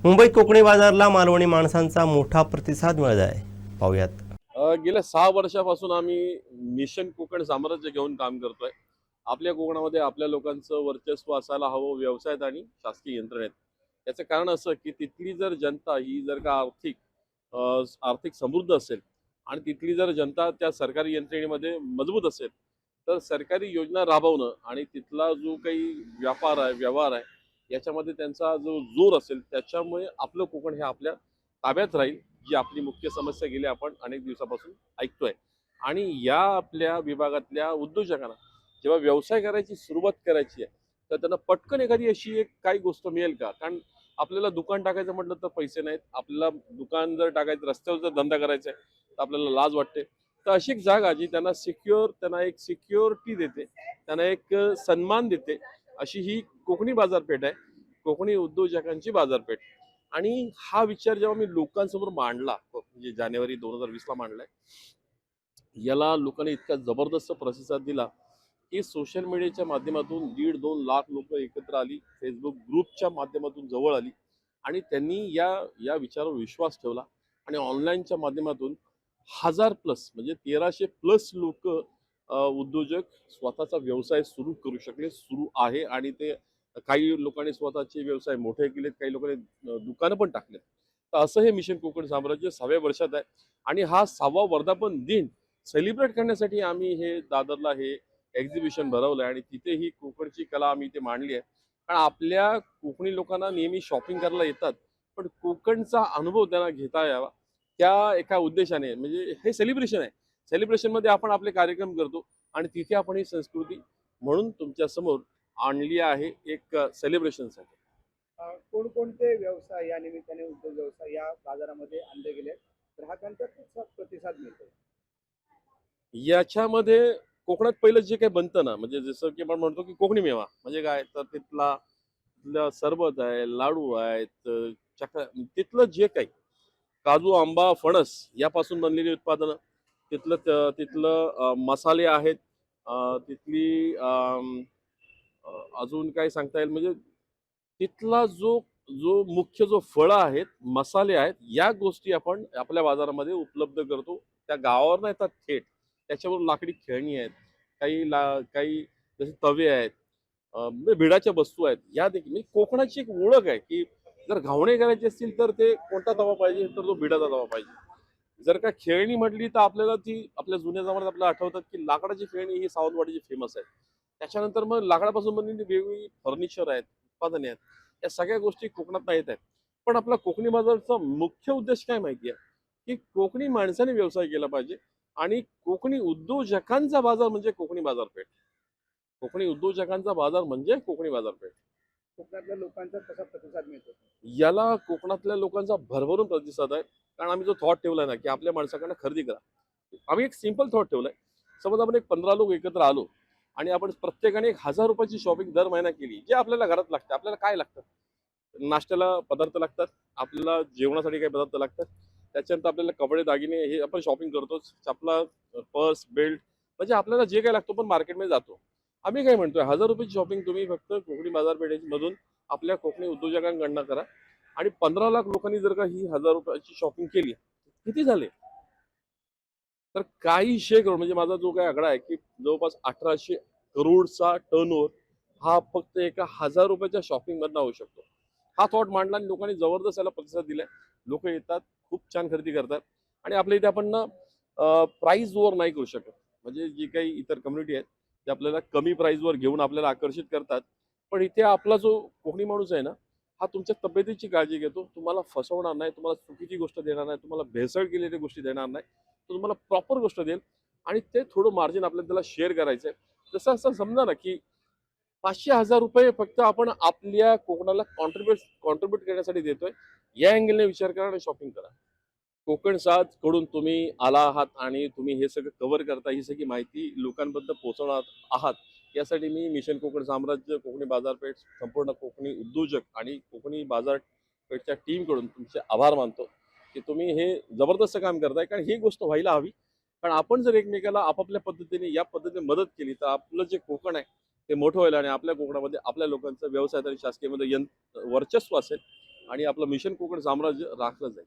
मुंबईत कोकणी बाजारला मालवणी माणसांचा मोठा प्रतिसाद मिळत आहे. पाहूयात. गेल्या 6 वर्षापासून आम्ही मिशन कोकण साम्राज्य घेऊन काम करतोय. आपल्या कोकणामध्ये आपल्या लोकांचं वर्चस्व असायला हवं व्यवसायात आणि शासकीय यंत्रणेत. याचं कारण असं की तिथली जर जनता ही जर का आर्थिक समृद्ध असेल आणि तिथली जर जनता त्या सरकारी यंत्रणेमध्ये मजबूत असेल तर सरकारी योजना राबवणं आणि तिथला जो काही व्यापार आहे व्यवहार आहे याच्यामध्ये त्यांचा जो जोर असेल त्याच्यामुळे आपलं कोकण हे आपल्या ताब्यात राहील, जी आपली मुख्य समस्या गेली आपण अनेक दिवसापासून ऐकतोय. आणि या आपल्या विभागातल्या उद्योजकांना जेव्हा व्यवसाय करायची सुरुवात करायची आहे तर त्यांना पटकन एखादी अशी एक काही गोष्ट मिळेल का? कारण आपल्याला दुकान टाकायचं म्हटलं तर पैसे नाहीत, आपल्याला दुकान जर टाकायचं रस्त्यावर जर धंदा करायचा आहे तर आपल्याला लाज वाटते. तर अशी एक जागा जी त्यांना एक सिक्युरिटी देते, त्यांना एक सन्मान देते, अशी ही कोकणी बाजारपेठ आहे, कोकणी उद्योजकांची बाजारपेठ. आणि हा विचार जेव्हा मी लोकांसमोर मांडला, म्हणजे जानेवारी 2020 ला मांडलाय, याला लोकांनी इतका जबरदस्त प्रतिसाद दिला की सोशल मीडियाच्या माध्यमातून 1.5-2 लाख लोक एकत्र आली, फेसबुक ग्रुपच्या माध्यमातून जवळ आली आणि त्यांनी या या विचारावर विश्वास ठेवला. आणि ऑनलाईनच्या माध्यमातून 1000 प्लस म्हणजे 1300 प्लस लोक उद्योजक स्वतःचा व्यवसाय सुरू करू शकले, सुरू आहे. आणि ते काही लोकांनी स्वतःचे व्यवसाय मोठे केलेत, काही लोकांनी दुकानं पण टाकलेत. तर असं हे मिशन कोकण साम्राज्य 6व्या वर्षात आहे. आणि हा 6वा वर्धापन दिन सेलिब्रेट करण्यासाठी आम्ही हे दादरला हे एक्झिबिशन भरवलं आहे आणि तिथे ही कोकणची कला आम्ही इथे मांडली आहे. कारण आपल्या कोकणी लोकांना नेहमी शॉपिंग करायला येतात, पण कोकणचा अनुभव त्यांना घेता यावा त्या एका उद्देशाने, म्हणजे हे सेलिब्रेशन आहे. सेलिब्रेशनमध्ये आपण आपले कार्यक्रम करतो आणि तिथे आपण ही संस्कृती म्हणून तुमच्या समोर आणली आहे एक सेलिब्रेशनसाठी. कोणकोणते व्यवसाय या निमित्ताने उद्योग व्यवसाय या बाजारामध्ये आणले गेले ग्राहकांचा कसा प्रतिसाद मिळतो? याच्यामध्ये कोकणात पहिलं जे काही बनतं ना, म्हणजे जसं की आपण म्हणतो की कोकणी मेवा म्हणजे काय, तर तिथलं सरबत आहे, लाडू आहेत, तिथलं जे काही काजू, आंबा, फणस यापासून बनलेली उत्पादनं, तिथलं मसाले आहेत, तिथली अजून काय सांगता येईल, म्हणजे तिथला जो जो मुख्य जो फळं आहेत, मसाले आहेत, या गोष्टी आपण आपल्या बाजारामध्ये उपलब्ध करतो. त्या गावावरनं येतात थेट. त्याच्यावर लाकडी खेळणी आहेत, काही जसे तवे आहेत, म्हणजे भिडाच्या वस्तू आहेत. या देखील म्हणजे कोकणाची एक ओळख आहे की जर घावणे करायचे असतील तर ते कोणता तवा पाहिजे, तर तो भिडाचा तवा पाहिजे. जर का खेळणी म्हटली तर आपल्याला ती आपल्या जुन्या जमान्यात आपल्याला आठवतात की लाकडाची खेळणी ही सावंतवाडीची फेमस आहे. त्याच्यानंतर मग लाकडापासून बनलेली वेगवेगळी फर्निचर आहेत, उत्पादने आहेत. या सगळ्या गोष्टी कोकणात येत आहेत. पण आपला कोकणी बाजारचा मुख्य उद्देश काय माहिती आहे, की कोकणी माणसाने व्यवसाय केला पाहिजे. आणि कोकणी उद्योजकांचा बाजार म्हणजे कोकणी बाजारपेठ. कोकणी उद्योजकांचा बाजार म्हणजे कोकणी बाजारपेठ. कोकणातल्या लोकांचा कसा प्रतिसाद मिळतो? याला कोकणातल्या लोकांचा भरभरून प्रतिसाद आहे. कारण आम्ही जो थॉट ठेवलाय ना, की आपल्या माणसाकडनं खरेदी करा. आम्ही एक सिंपल थॉट ठेवलाय. समज आपण एक 15 लोक एकत्र आलो आणि आपण प्रत्येकाने 1000 रुपयाची शॉपिंग दर महिना केली, जे आपल्याला घरात लागतं. आपल्याला काय लागतं? नाश्त्याला पदार्थ लागतात, आपल्याला जेवणासाठी काही पदार्थ लागतात, त्याच्यानंतर आपल्याला कपडे दागिने हे आपण शॉपिंग करतोच, चपला, पर्स, बेल्ट, म्हणजे आपल्याला जे काही लागतो पण मार्केटमध्ये जातो. आम्ही काय म्हणतोय, 1000 रुपयाची शॉपिंग तुम्ही फक्त कोकणी बाजारपेठेमधून आपल्या कोकणी उद्योजकांकडनं करा. आणि 15 लाख लोकांनी जर का ही 1000 रुपयाची शॉपिंग केली, किती झाले? तर काही शे करोड, म्हणजे माझा जो काही आकडा आहे की जवळपास 1800 करोडचा टर्नओव्हर हा फक्त एका 1000 रुपयाच्या शॉपिंग मधनं होऊ शकतो. हा थॉट मांडला आणि लोकांनी जबरदस्त याला प्रतिसाद दिलाय. लोक येतात, खूप छान खरेदी करतात. आणि आपल्या इथे आपण ना प्राइस वर नाही करू शकत. म्हणजे जी काही इतर कम्युनिटी आहेत ते आपल्याला कमी प्राइस वर घेऊन आपल्याला आकर्षित करतात. पण इथे आपला जो कोकणी माणूस आहे ना, हा तुमच्या तब्येतीची काळजी घेतो, तुम्हाला फसवणार नाही, तुम्हाला चुकीची गोष्ट देणार नाही, तुम्हाला भेसळ केलेल्या गोष्टी देणार नाही, तो तुम्हाला प्रॉपर गोष्ट देईल. आणि ते थोडं मार्जिन आपल्याला त्याला शेअर करायचं आहे. जसं असं समजा ना की 500-1000 रुपये फक्त आपण आपल्या कोकणाला कॉन्ट्रीब्युट करण्यासाठी देतोय. या अँगलने विचार करा आणि शॉपिंग करा. कोकण साथ कडून तुम्ही आला आहात आणि तुम्ही हे सगळं कव्हर करता, ही सगळी माहिती लोकांपर्यंत पोहोचवणार आहात. यासाठी मी मिशन कोकण साम्राज्य, कोकणी बाजारपेठ, संपूर्ण कोकणी उद्योजक आणि कोकणी बाजारपेठच्या टीमकडून तुमचे आभार मानतो की तुम्ही हे जबरदस्त काम करताय. कारण ही गोष्ट व्हायला हवी. कारण आपण जर एकमेकाला आपापल्या पद्धतीने या पद्धतीने मदत केली तर आपलं जे कोकण आहे ते मोठं होईल आणि आपल्या कोकणामध्ये आपल्या लोकांचं व्यवसायात आणि शासकीयमध्ये वर्चस्व असेल. आणि आपलं मिशन कोकण साम्राज्य राखलं जाईल.